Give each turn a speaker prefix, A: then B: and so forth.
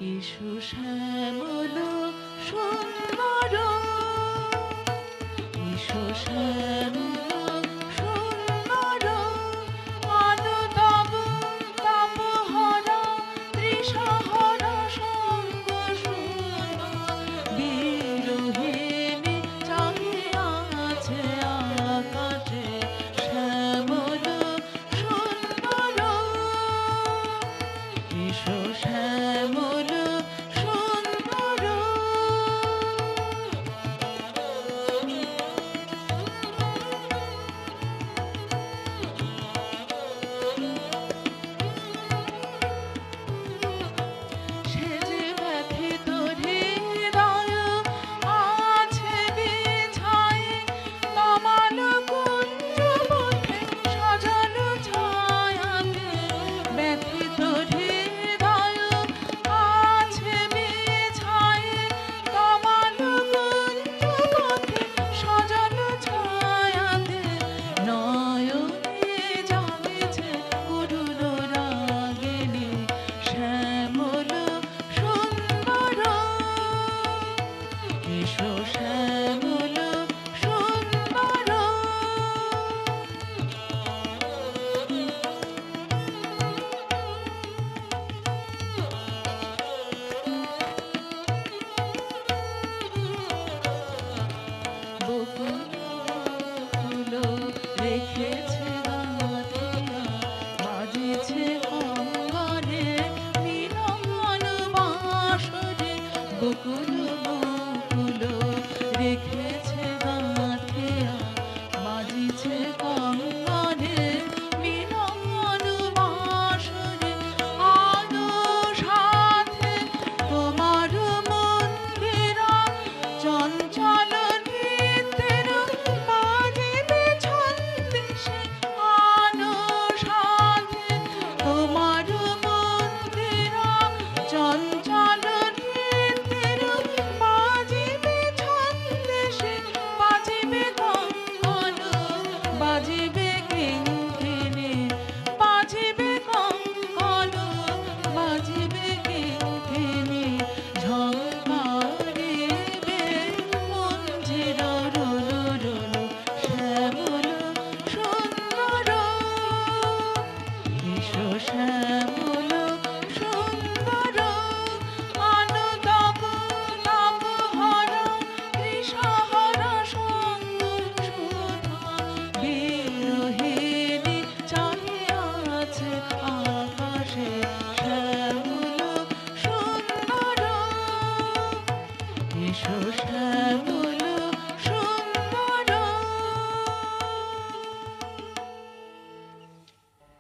A: এসো শ্যামল সুন্দর, এসো শ্যামল সুন্দর, আলো তব তব হরা তৃষাহরা সঙ্গ শূন্য, বিরোহিণী চাহিয়া আছে আকাশে শ্যামল সুন্দর, এসো শ্যামল সুন্দর। সে যে ব্যথিত হৃদয় আছে বিছায়ে, তমাল কুঞ্জ মধ্যে সাজানো ছায়াতে, ব্যথিত হৃদয় আছে বিছায়ে, তমাল কুঞ্জ মধ্যে সাজানো ছায়াতে, নয়নে জাগেছে করুণ রাগিনী শ্যামল সুন্দর, এসো শ্যামল সুন্দর। বকুল রেখেছে গাঁথিয়া, বাজেছে অঙ্গনে মিলন বাঁশরে, বকুল বকুল রেখেছে গাঁথিয়া, বাজিছে অঙ্গনে মিলন বাঁশরে, আলো সাথে তোমার মন্দিরা চঞ্চল নৃত্যের বাজিবে ছন্দেশে, আলো সাথে তোমার মন্দিরা চঞ্চল নৃত্যের বাজিবে ছন্দেশে, বাজিবে কঙ্কণ বাজিবে কিঙ্কিণী, বাজিবে কঙ্কণ বাজিবে কিঙ্কিণী, ঝঙ্কারিবে মঞ্জির রোলো রোলো শ্যামল সুন্দর, এসো শ্যামল সুন্দর, আলো তব তব হরা তৃষাহরা সঙ্গ সুধা, বিরোহিণী চাহিয়া আছে আকাশে শ্যামল সুন্দর, এসো শ্যামল